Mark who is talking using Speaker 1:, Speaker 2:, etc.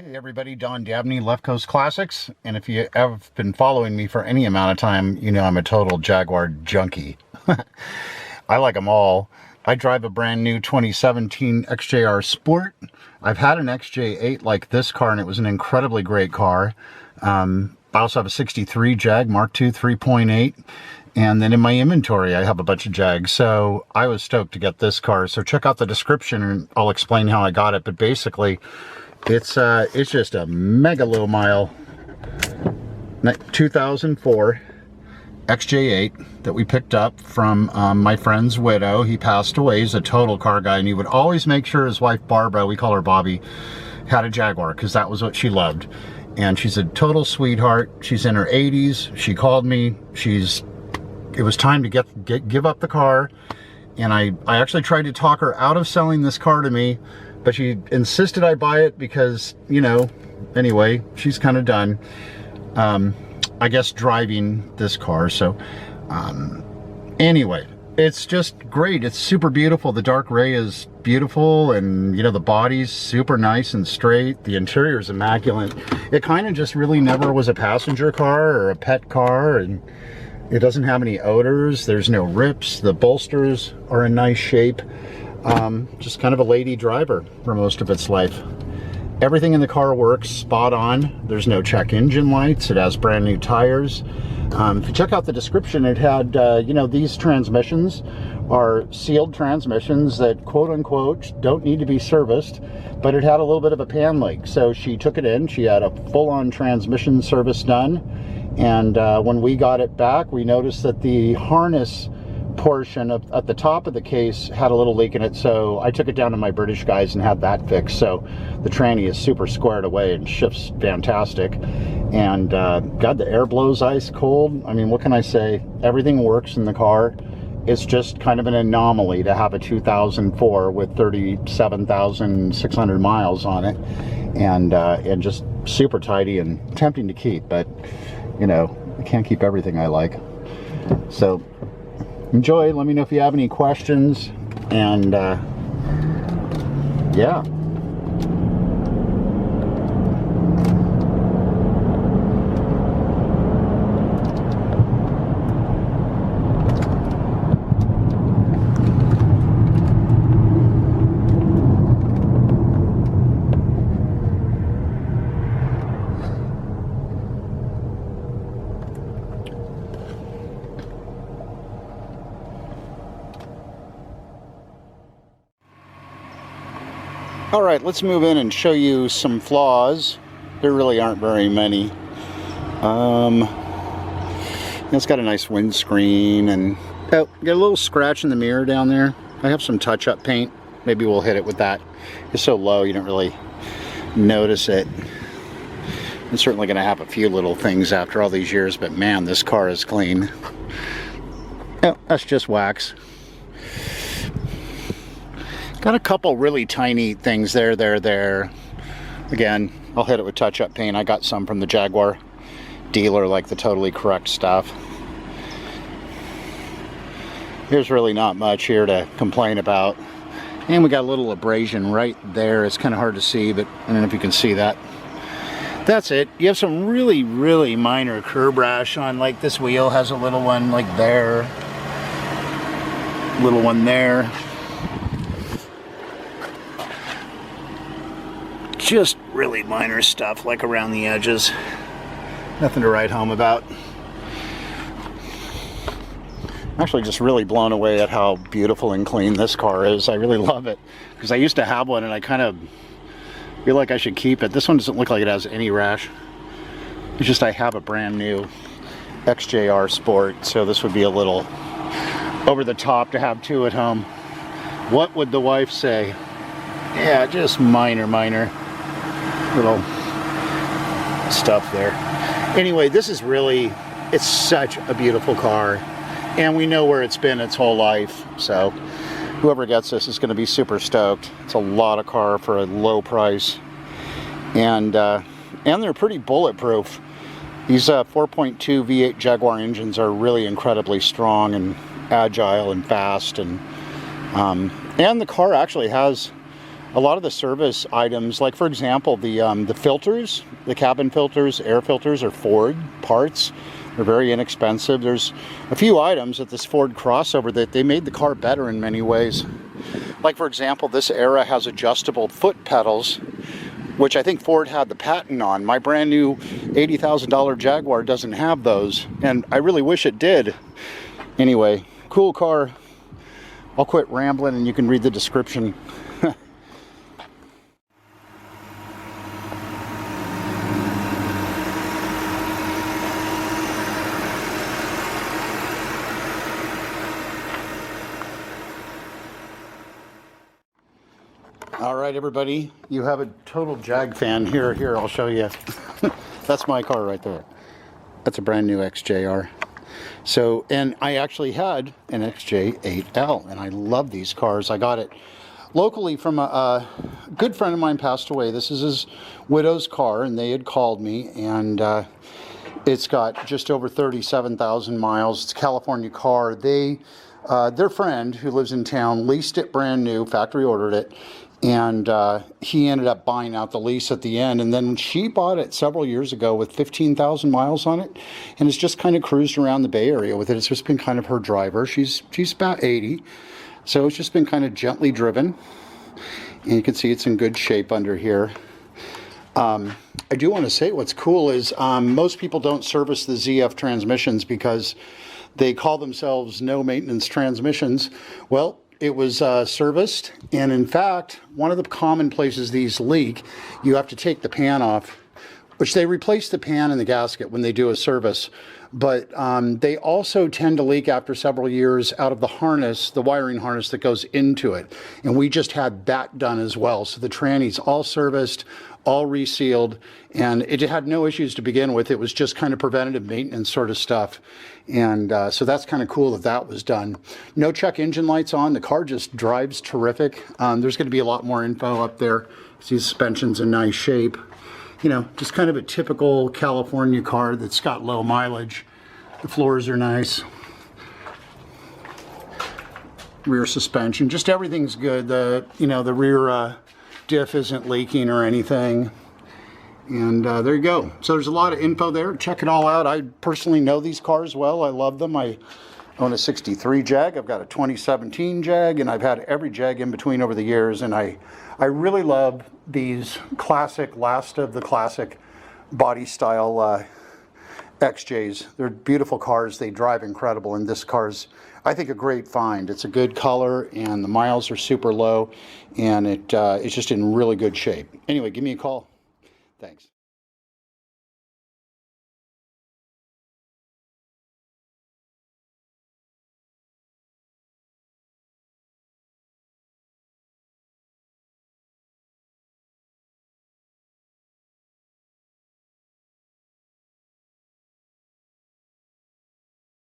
Speaker 1: Hey everybody, Don Dabney, Left Coast Classics, and if you have been following me for any amount of time, you know I'm a total Jaguar junkie. I like them all. I drive a brand new 2017 XJR Sport. I've had an XJ8 like this car, and it was an incredibly great car. I also have a 63 Jag Mark II 3.8, and then in my inventory I have a bunch of Jags, so I was stoked to get this car. So check out the description and I'll explain how I got it, but basically it's just a mega low mile 2004 XJ8 that we picked up from my friend's widow. He passed away. He's a total car guy, and he would always make sure his wife Barbara, we call her Bobby, had a Jaguar because that was what she loved. And she's a total sweetheart. She's in her 80s. She called me. It was time to give up the car, and I actually tried to talk her out of selling this car to me, but she insisted I buy it because, you know, anyway, she's kind of done, I guess, driving this car. So anyway, it's just great. It's super beautiful. The dark gray is beautiful, and you know, the body's super nice and straight. The interior is immaculate. It kind of just really never was a passenger car or a pet car, and it doesn't have any odors. There's no rips. The bolsters are in nice shape. Just kind of a lady driver for most of its life. Everything in the car works spot on. There's no check engine lights. It has brand new tires. If you check out the description, it had, you know, these transmissions are sealed transmissions that, quote unquote, don't need to be serviced, but it had a little bit of a pan leak. So she took it in. She had a full-on transmission service done. And when we got it back, we noticed that the harness portion at the top of the case had a little leak in it, so I took it down to my British guys and had that fixed. So the tranny is super squared away and shifts fantastic, and God, the air blows ice cold. I mean, what can I say? Everything works in the car. It's just kind of an anomaly to have a 2004 with 37,600 miles on it, and just super tidy and tempting to keep, but you know, I can't keep everything I like. So enjoy. Let me know if you have any questions, and yeah. All right, let's move in and show you some flaws. There really aren't very many. It's got a nice windscreen, and oh, got a little scratch in the mirror down there. I have some touch-up paint. Maybe we'll hit it with that. It's so low you don't really notice it. I'm certainly going to have a few little things after all these years, but man, this car is clean. Oh, that's just wax. Got a couple really tiny things there. Again, I'll hit it with touch-up paint. I got some from the Jaguar dealer, like the totally correct stuff. There's really not much here to complain about. And we got a little abrasion right there. It's kind of hard to see, but I don't know if you can see that. That's it. You have some really, really minor curb rash on, like this wheel has a little one like there. Little one there. Just really minor stuff, like around the edges. Nothing to write home about. I'm actually just really blown away at how beautiful and clean this car is. I really love it, because I used to have one and I kind of feel like I should keep it. This one doesn't look like it has any rash. It's just I have a brand new XJR Sport, so this would be a little over the top to have two at home. What would the wife say? Yeah, just minor little stuff there. Anyway, this is really, it's such a beautiful car, and we know where it's been its whole life, so whoever gets this is going to be super stoked. It's a lot of car for a low price, and they're pretty bulletproof. These 4.2 V8 Jaguar engines are really incredibly strong and agile and fast, and the car actually has a lot of the service items, like for example, the filters, the cabin filters, air filters, are Ford parts. They're very inexpensive. There's a few items at this Ford crossover that they made the car better in many ways. Like for example, this Era has adjustable foot pedals, which I think Ford had the patent on. My brand new $80,000 Jaguar doesn't have those, and I really wish it did. Anyway, cool car. I'll quit rambling and you can read the description. All right, everybody, you have a total Jag fan. Here, I'll show you. That's my car right there. That's a brand new XJR. So, and I actually had an XJ8L, and I love these cars. I got it locally from a good friend of mine passed away. This is his widow's car, and they had called me, and it's got just over 37,000 miles. It's a California car. Their friend who lives in town leased it brand new, factory ordered it, and he ended up buying out the lease at the end. And then she bought it several years ago with 15,000 miles on it, and has just kind of cruised around the Bay Area with it. It's just been kind of her driver. She's about 80, so it's just been kind of gently driven, and you can see it's in good shape under here. I do want to say what's cool is most people don't service the ZF transmissions because they call themselves no maintenance transmissions. Well, it was serviced, and in fact, one of the common places these leak, you have to take the pan off, which they replace the pan and the gasket when they do a service. But they also tend to leak after several years out of the harness, the wiring harness that goes into it. And we just had that done as well. So the tranny's all serviced, all resealed, and it had no issues to begin with. It was just kind of preventative maintenance sort of stuff. And so that's kind of cool that that was done. No check engine lights on. The car just drives terrific. There's going to be a lot more info up there. See, the suspension's in nice shape. You know, just kind of a typical California car that's got low mileage. The floors are nice. Rear suspension, just everything's good. The rear diff isn't leaking or anything. And there you go. So there's a lot of info there. Check it all out. I personally know these cars well. I love them. I own a 63 Jag. I've got a 2017 Jag, and I've had every Jag in between over the years. And I really love these classic, last of the classic body style XJs. They're beautiful cars. They drive incredible. And this car's, I think, a great find. It's a good color, and the miles are super low, and it's just in really good shape. Anyway, give me a call. Thanks.